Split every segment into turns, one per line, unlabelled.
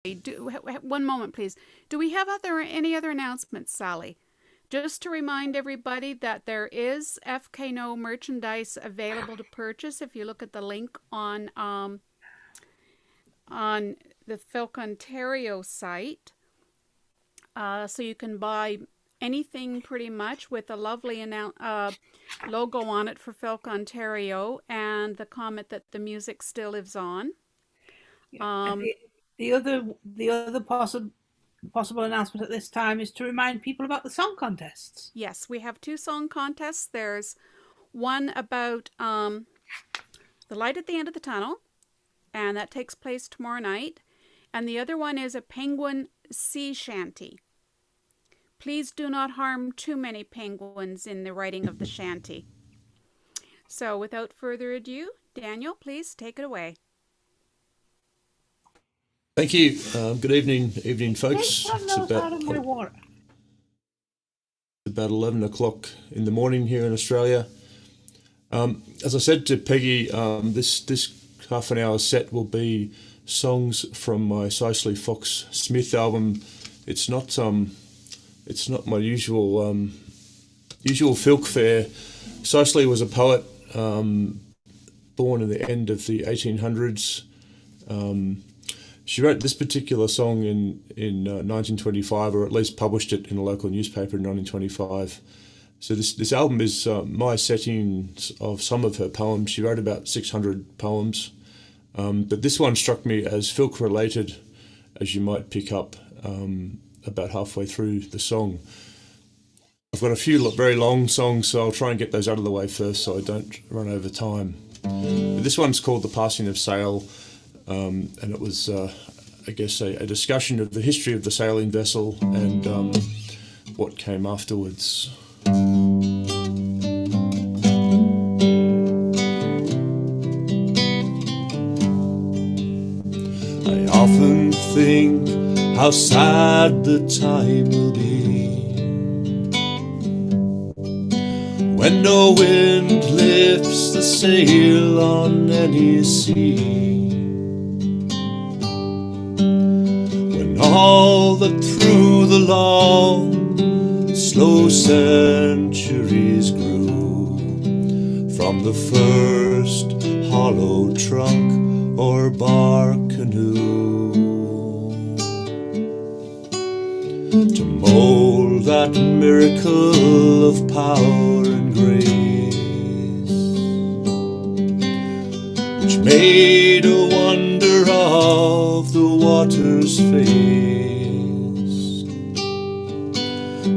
One moment, please. Do we have any other announcements, Sally? Just to remind everybody that there is FK-NO merchandise available to purchase if you look at the link on the FILK Ontario site. So you can buy anything pretty much with a lovely logo on it for FILK Ontario and the comment that the music still lives on.
Yeah. The other possible announcement at this time is to remind people about the song contests.
Yes, we have 2 song contests. There's one about the light at the end of the tunnel, and that takes place tomorrow night. And the other one is a penguin sea shanty. Please do not harm too many penguins in the writing of the shanty. So without further ado, Daniel, please take it away.
Thank you. Good evening, folks.
It's
about 11 o'clock in the morning here in Australia. As I said to Peggy, this half an hour set will be songs from my Cicely Fox Smith album. It's not my usual FILK fare. Cicely was a poet born in the end of the 1800s. She wrote this particular song in 1925, or at least published it in a local newspaper in 1925. So this album is my settings of some of her poems. She wrote about 600 poems, but this one struck me as FILK related, as you might pick up about halfway through the song. I've got a few very long songs, so I'll try and get those out of the way first so I don't run over time. But this one's called The Passing of Sail. And it was, I guess, a discussion of the history of the sailing vessel and what came afterwards. I often think how sad the time will be when no wind lifts the sail on any sea. All that through the long, slow centuries grew from the first hollow trunk or bark canoe to mold that miracle of power and grace which made a wonder of the water's face,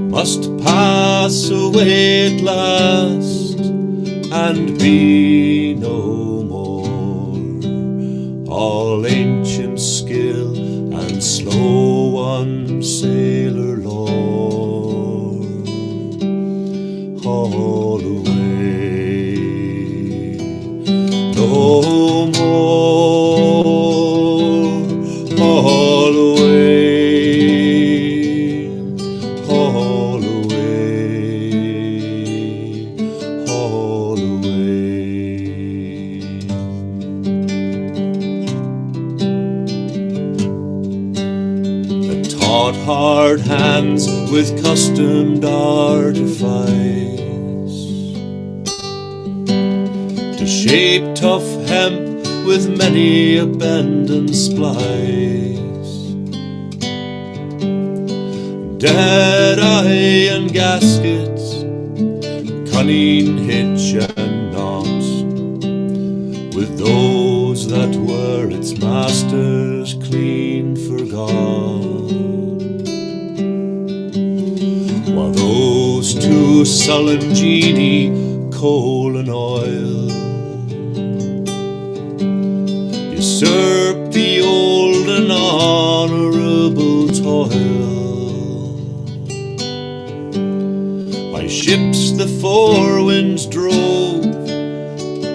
must pass away at last and be no more. All ancient skill and slow one sailor lore, haul away no more, haul away, haul away, haul away. The taut hard hands with customed artifice to shape tough hemp with many a bend and splice, dead eye and gaskets, cunning hitch and knot, with those that were its masters clean forgot, while those two sullen genii, coal and oil, usurp the old and honourable toil. By ships the four winds drove,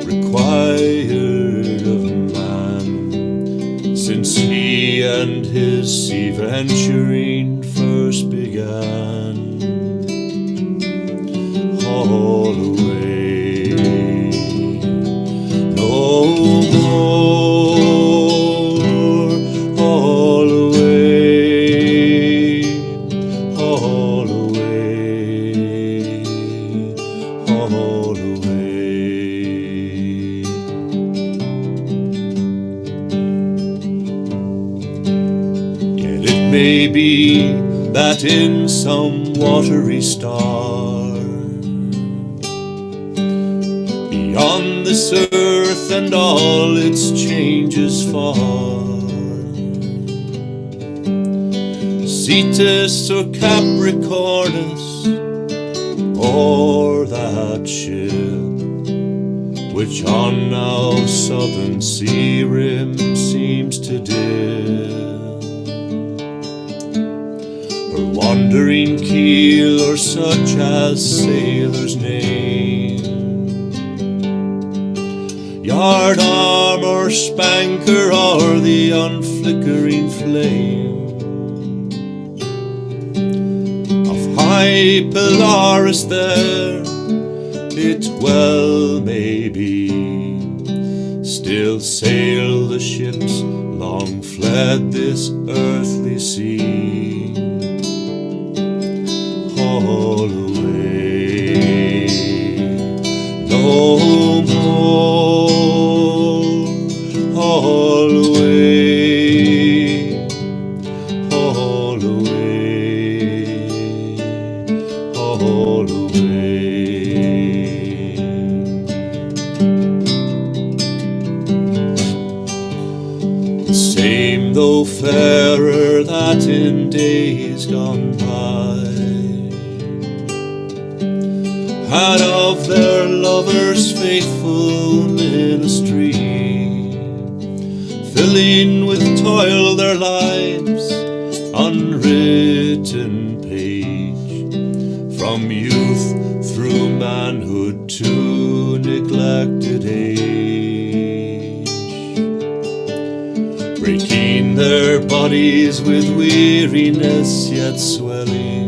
required of man, since he and his sea venturing first began. Haul away no more, haul away. may be that in some watery star, beyond this earth and all its changes far, Cetus or Capricornus, or that ship which on our southern sea rim seems to dip, her wandering keel or such as sailors name, yard arm or spanker or the unflickering flame of high Polaris there, it well may be, still sail the ships long fled this earthly sea. Haul away no more, haul away, haul away, haul away. The same though fairer that in days gone by had of their lovers faithful ministry, filling with toil their lives, unwritten page, from youth through manhood to neglected age, breaking their bodies with weariness yet swelling,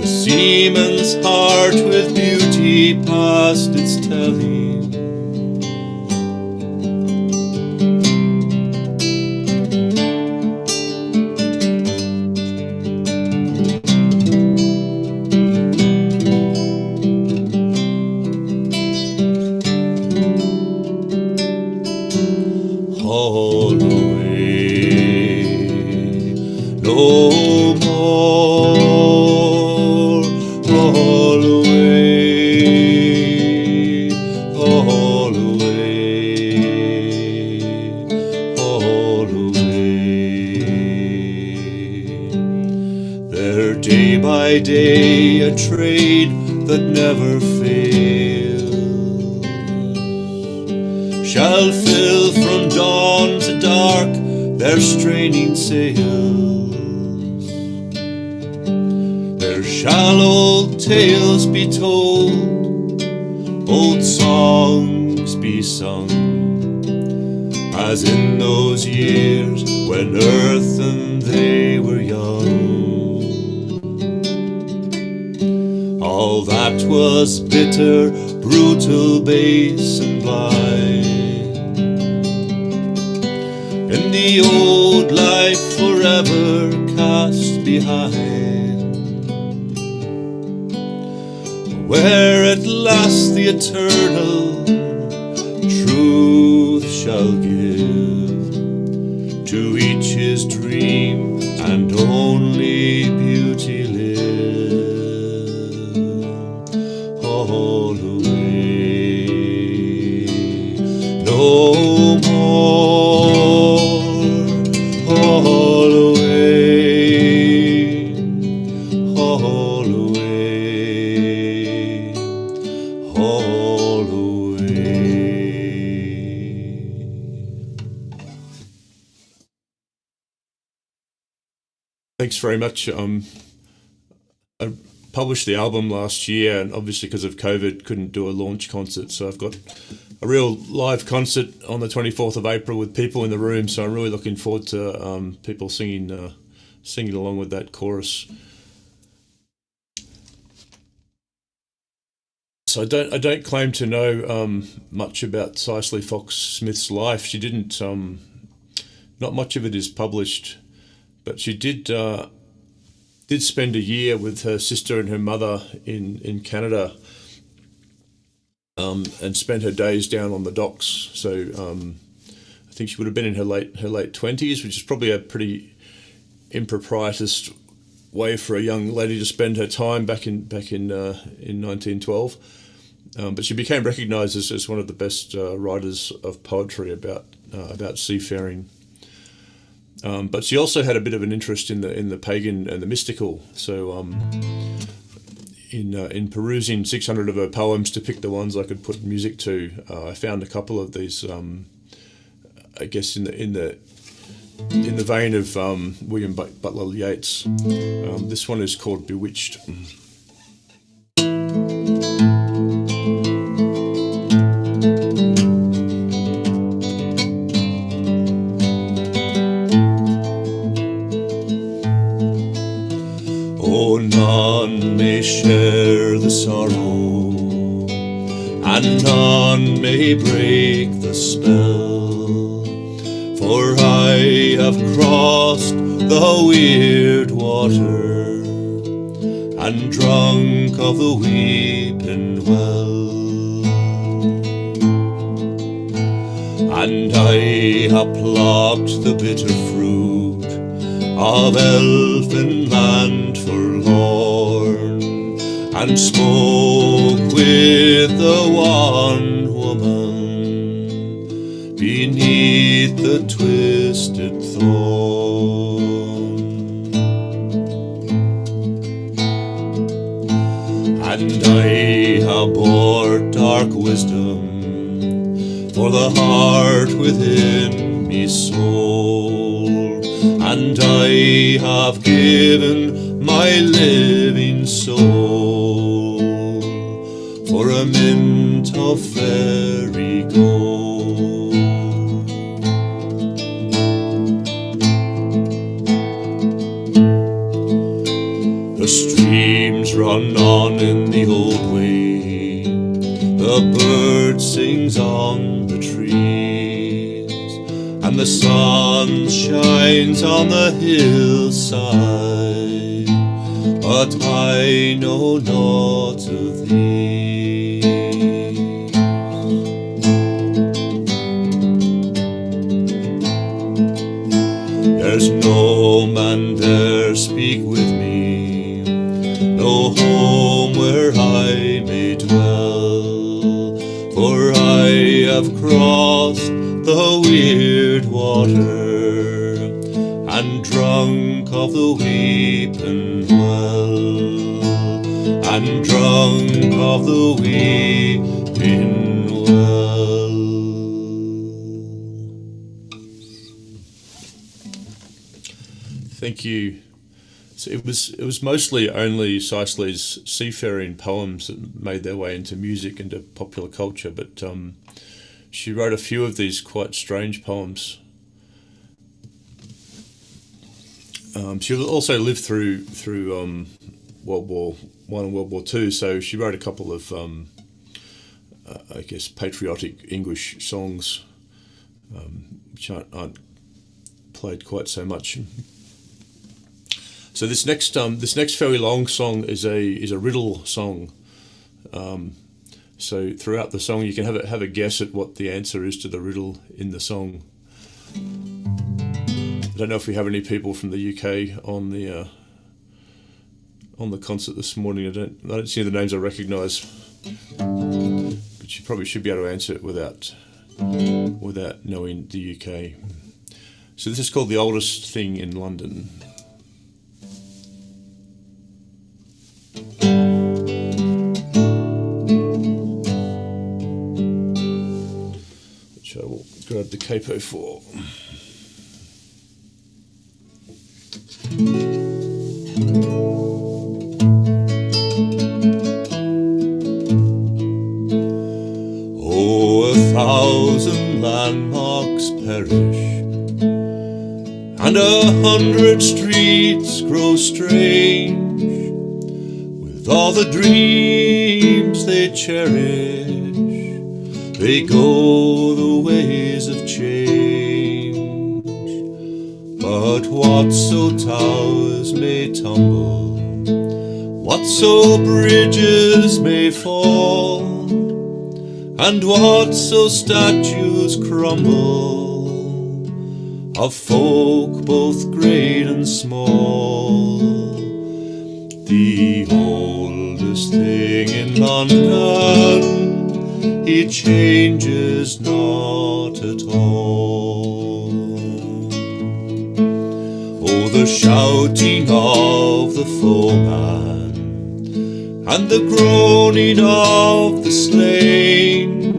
the seaman's heart with beauty past its telling. Haul away no more, haul away, haul away, haul away. They're day by day a trade that never fails, shall fill from dawn to dark their straining sails. There shall old tales be told, old songs be sung, as in those years when earth and they were young. All that was bitter, brutal, base and blind, in the old life forever cast behind, where at last the eternal truth shall give to each his dream and only beauty live. Haul away no more, haul away, haul away, haul away. Thanks very much. I published the album last year, and obviously because of COVID couldn't do a launch concert, so I've got a real live concert on the 24th of April with people in the room, so I'm really looking forward to people singing along with that chorus. So I don't claim to know much about Cicely Fox Smith's life. She didn't. Not much of it is published, but she did spend a year with her sister and her mother in Canada, and spent her days down on the docks. So I think she would have been in her late 20s, which is probably a pretty improprietous way for a young lady to spend her time back in 1912. But she became recognised as one of the best writers of poetry about seafaring. But she also had a bit of an interest in the pagan and the mystical. So in perusing 600 of her poems to pick the ones I could put music to, I found a couple of these. I guess in the vein of William Butler Yeats. This one is called Bewitched. Oh, none may share the sorrow, and none may break the spell. For I have crossed the weird water and drunk of the weeping well, and I have plucked the bitter fruit of elfin land forlorn, and spoke with the one woman beneath the twisted thorn. And I have bore dark wisdom for the heart within me soul, and I have given my living soul for a mint of fairy gold. The streams run on in the old way, the bird sings on the trees, and the sun shines on the hillside, but I know naught of thee. There's no man there speak with me, no home where I may dwell, for I have crossed the weird water and drunk of the weeping well, and drunk of the weeping well. Thank you. So it was mostly only Sisley's seafaring poems that made their way into music and to popular culture, but she wrote a few of these quite strange poems. She also lived through World War I and World War II, so she wrote a couple of I guess patriotic English songs, which aren't played quite so much. So this next fairly long song is a riddle song. So throughout the song, you can have a guess at what the answer is to the riddle in the song. I don't know if we have any people from the UK on the concert this morning. I don't see the names I recognise, but you probably should be able to answer it without knowing the UK. So this is called The Oldest Thing in London. Which I will grab the capo for. Oh, 1,000 landmarks perish, and 100 streets grow strange with all the dreams they cherish. They go the ways of change, but whatso towers may tumble, whatso bridges may fall, and whatso statues crumble, of folk both great and small. The oldest thing in London, he changes not at all. Oh, the shouting of the foeman, and the groaning of the slain,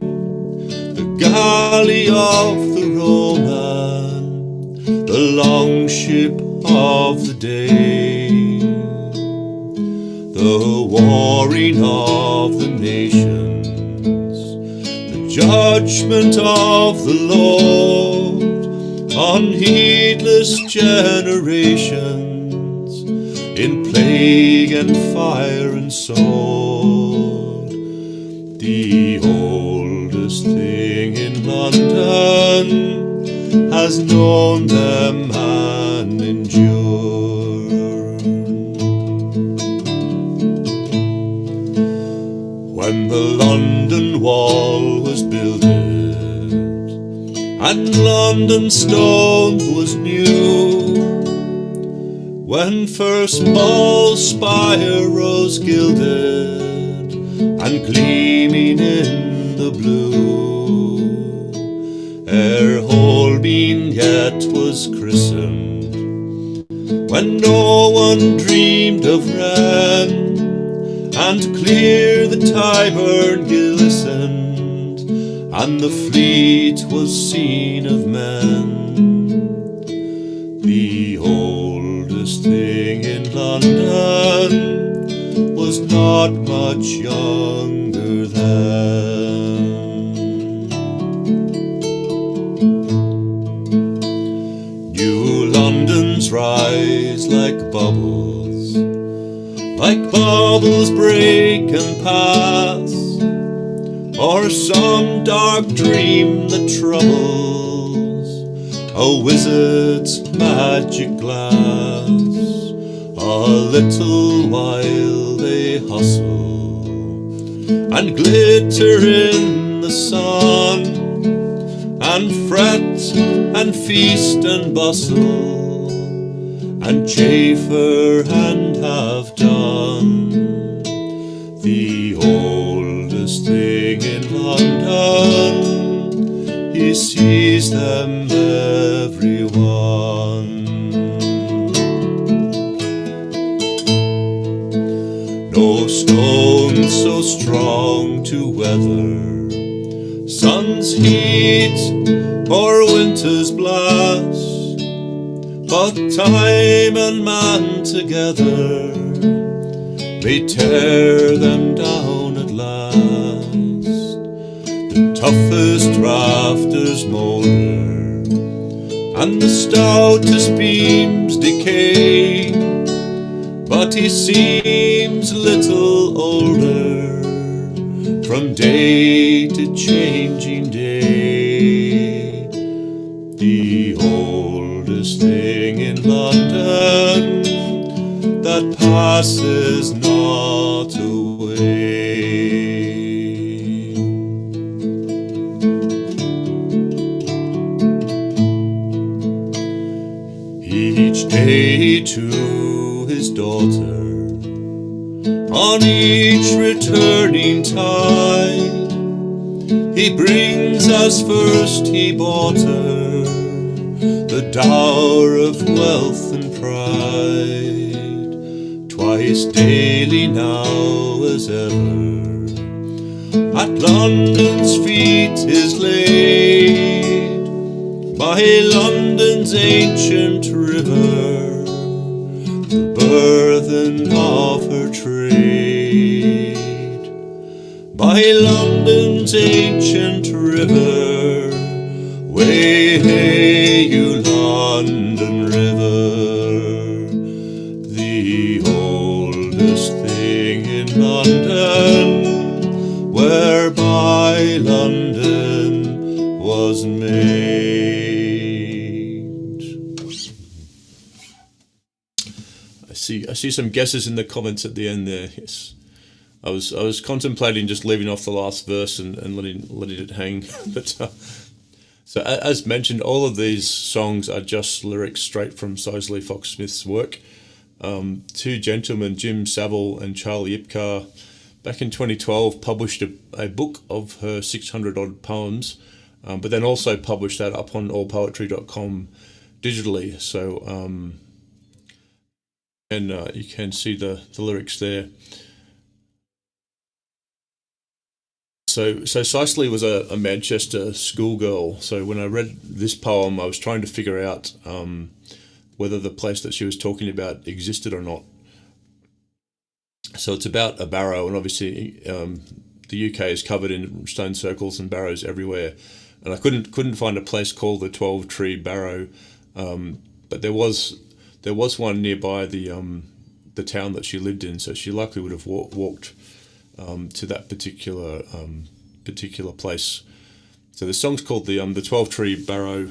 the galley of the Roman, the long ship of the day, the warring of the nations, the judgment of the Lord on heedless generations, in plague and fire and sword. The oldest thing in London has known them and endured. When the London Wall was builded, and London stone was new, when first Paul's spire rose gilded and gleaming in the blue, ere Holbein yet was christened, when no one dreamed of Wren, and clear the Tyburn glistened, and the fleet was seen of men. The oldest thing in London was not much younger then. New Londons rise like bubbles break and pass, or some dark dream that troubles, a wizard's magic glass. A little while they hustle and glitter in the sun, and fret and feast and bustle, and chaffer and have done. The oldest thing in London, he sees them everyone. No stone so strong to weather sun's heat or winter's blast, but time and man together may tear them down at last. The toughest rafters moulder, and the stoutest beams decay, but he seems little older from day to changing day. The oldest thing in London that passes not away. Each day to his daughter, on each returning tide, he brings as first he bought her the dower of wealth and pride. Twice daily now as ever at London's feet is laid, by London's ancient river, the burthen of her trade. By London's ancient river, way hey you London river, the oldest thing in London, whereby London was made. I see some guesses in the comments at the end there. Yes, I was contemplating just leaving off the last verse and letting it hang, but So as mentioned, all of these songs are just lyrics straight from Cicely Fox-Smith's work. Two gentlemen, Jim Savile and Charlie Ipcar, back in 2012 published a book of her 600 odd poems, but then also published that up on allpoetry.com digitally. So and you can see the lyrics there. So Cicely was a Manchester schoolgirl. So when I read this poem, I was trying to figure out whether the place that she was talking about existed or not. So it's about a barrow, and obviously the UK is covered in stone circles and barrows everywhere. And I couldn't find a place called the 12 Tree Barrow, but there was one nearby the town that she lived in. So she likely would have walked to that particular place. So the song's called the 12 Tree Barrow.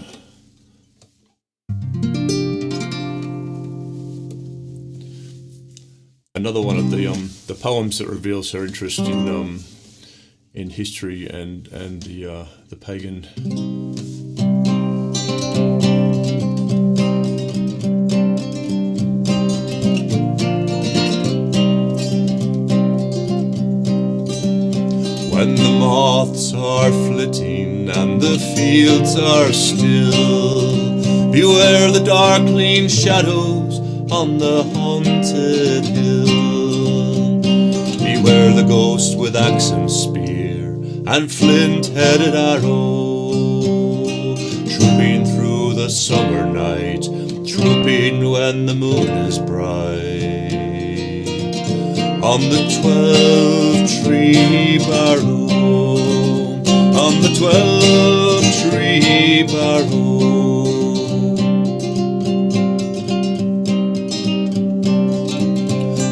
Another one of the poems that reveals her interest in history and the pagan. When the moths are flitting and the fields are still, beware the darkling shadows on the haunted hill. Beware the ghost with axe and spear and flint-headed arrow, trooping through the summer night, trooping when the moon is bright. On the 12-tree barrow, on the 12-tree barrow.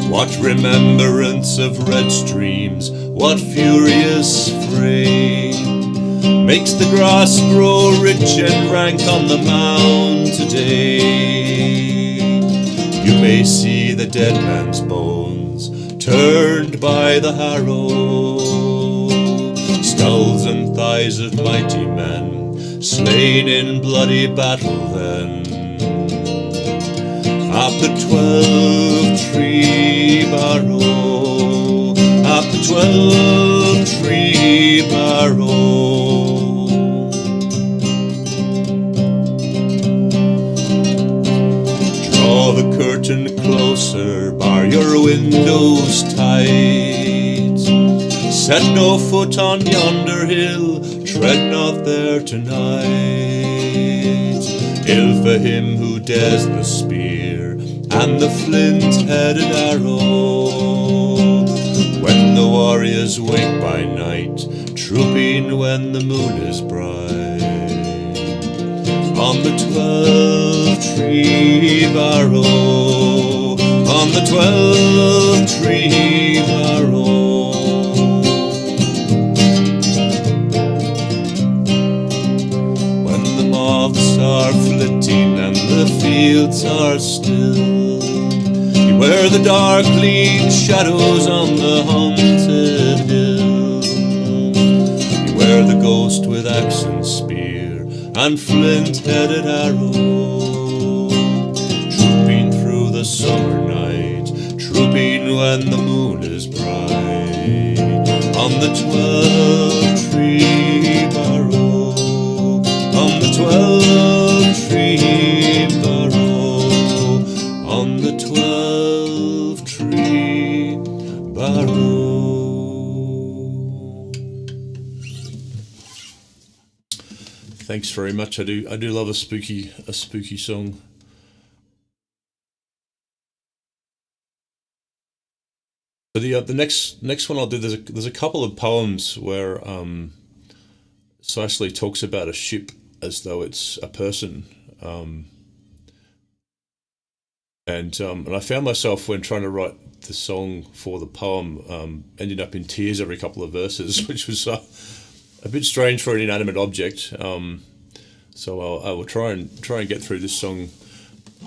What remembrance of red streams, what furious fray, makes the grass grow rich and rank on the mound today. You may see the dead man's bones turned by the harrow, skulls and thighs of mighty men slain in bloody battle then. At the 12-tree barrow, at the 12-tree barrow. Draw the curtain closer, bar your windows tight. Set no foot on yonder hill, tread not there tonight. Ill for him who dares the spear and the flint-headed arrow, when the warriors wake by night, trooping when the moon is bright. On the 12-tree barrow, on the 12-tree barrow. When the moths are flitting and the fields are still, beware the darkling shadows on the haunted hill. Beware the ghost with axe and spear and flint-headed arrow, trooping through the summer night, trooping when the moon is bright. On the 12-tree barrow, on the 12-tree barrow, on the 12-tree barrow. Thanks very much. I do love a spooky song. So the next one I'll do, there's a couple of poems where Cicely talks about a ship as though it's a person, and I found myself, when trying to write the song for the poem, ending up in tears every couple of verses, which was a bit strange for an inanimate object. So I will try and get through this song,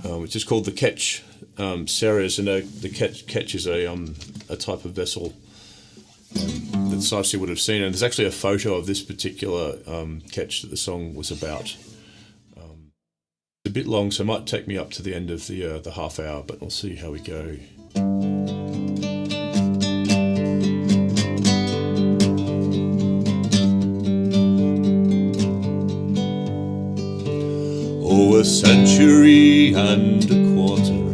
which is called The Ketch. Sarah's, and the ketch is a type of vessel that's concise you would have seen. And there's actually a photo of this particular catch that the song was about. It's a bit long, so it might take me up to the end of the half hour, but we'll see how we go. Oh, a century and a quarter,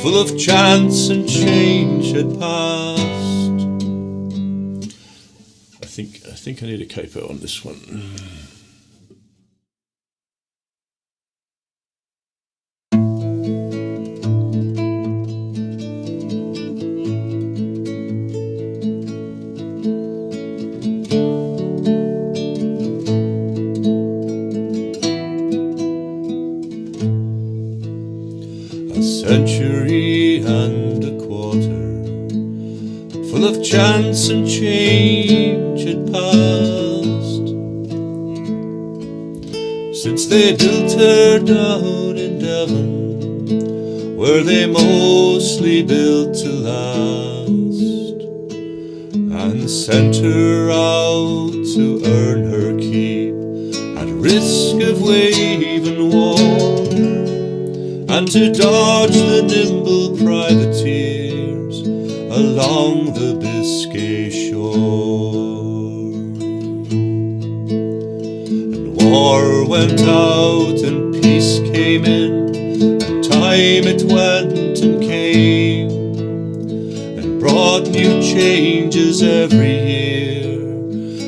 full of chance and change had passed. I think I need a capo on this one. Century and a quarter, full of chance and change had passed, since they built her down in Devon, where they mostly built to last, and sent her out to earn her keep at risk of wave and war, and to dodge the nimble privateers along the Biscay shore. And war went out and peace came in, and time it went and came, and brought new changes every year,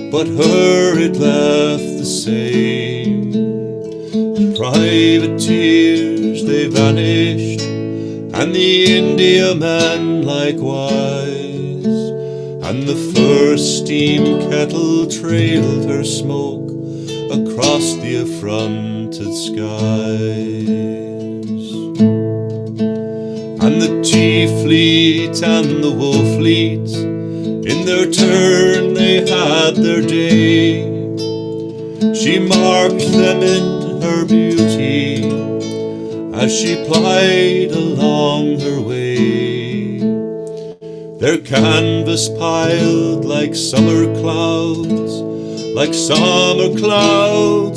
but her it left the same. Privateers, they vanished, and the Indiamen likewise, and the first steam kettle trailed her smoke across the affronted skies. And the tea fleet and the wool fleet, in their turn they had their day. She marked them in her beauty as she plied along her way. Their canvas piled like summer clouds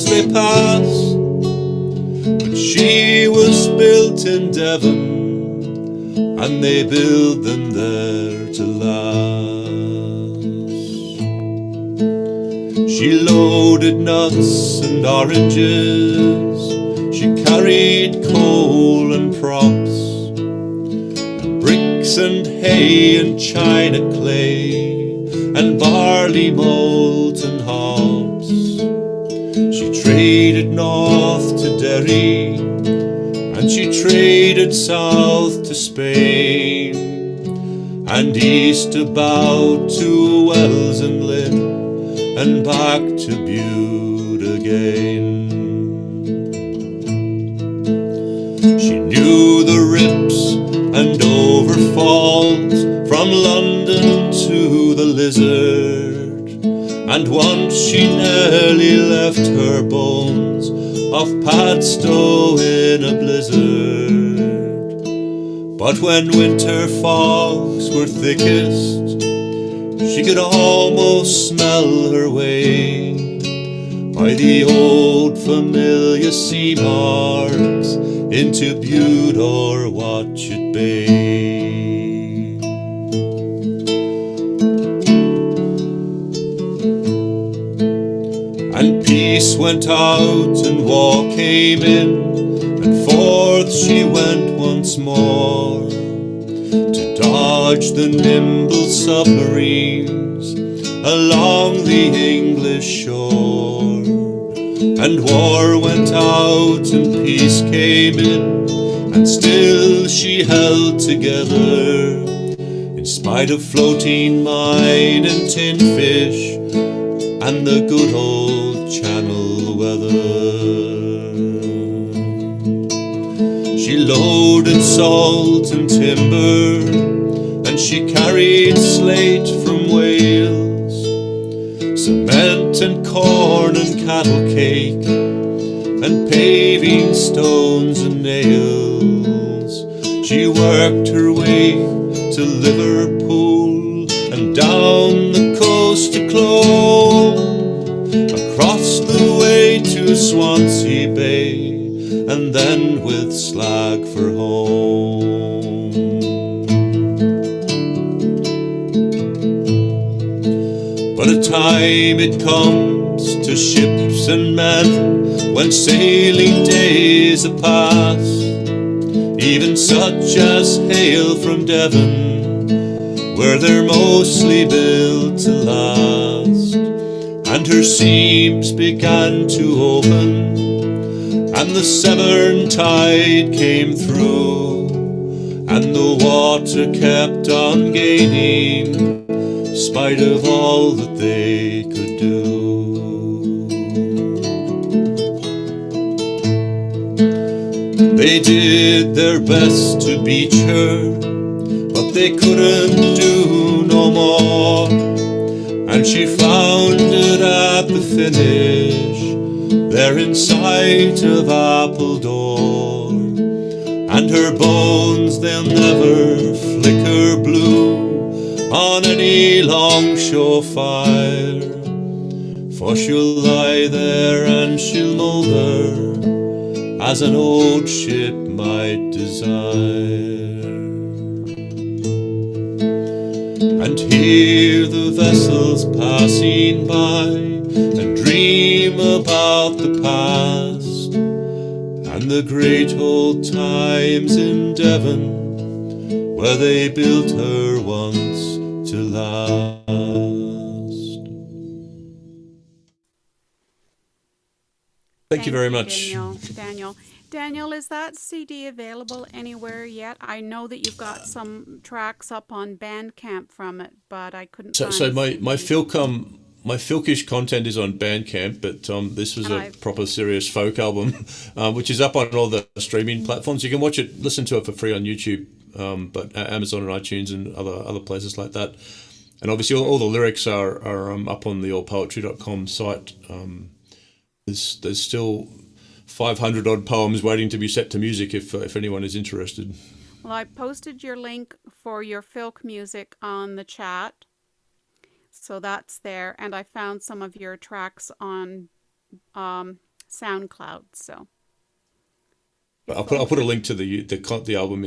they passed, but she was built in Devon, and they build them there to last. She loaded nuts and oranges, she carried coal and props, and bricks and hay and china clay, and barley malt and hops. She traded north to Derry, and she traded south to Spain, and east about to Wells and Lynn, and back to Bute again. She knew the rips and overfalls from London to the Lizard, and once she nearly left her bones off Padstow in a blizzard. But when winter fogs were thickest, she could almost smell her way by the old familiar sea marks into Bute or Watchet Bay. And peace went out and war came in, and forth she went once more, to dodge the nimble submarines along the English shore. And war went out and peace came in, and still she held together, in spite of floating mine and tin fish and the good old Channel weather. She loaded salt and timber, and she carried slate from Wales, cement and corn and cattle cake, and paving stones and nails. She worked her way to Liverpool and down the across to Clove, across the way to Swansea Bay, and then with Slag for home. But a time it comes to ships and men, when sailing days are past, even such as hail from Devon, where they're mostly built to last. And her seams began to open, and the Severn tide came through, and the water kept on gaining, spite of all that they could do. They did their best to beach her, but they couldn't do no more, and she foundered at the finish, there in sight of Appledore. And her bones, they'll never flicker blue on any longshore fire, for she'll lie there and she'll moulder as an old ship might desire. And hear the vessels passing by, and dream about the past, and the great old times in Devon, where they built her once to last. Thank you very much.
Daniel, is that CD available anywhere yet? I know that you've got some tracks up on Bandcamp from it, but I couldn't find
So my Filkish content is on Bandcamp, but this was a proper serious folk album, which is up on all the streaming platforms. You can watch it, listen to it for free on YouTube, but Amazon and iTunes and other places like that. And obviously all the lyrics are up on the allpoetry.com site. There's still 500 odd poems waiting to be set to music if anyone is interested.
Well, I posted your link for your FILK music on the chat, so that's there, and I found some of your tracks on SoundCloud. So
I'll put a link to the album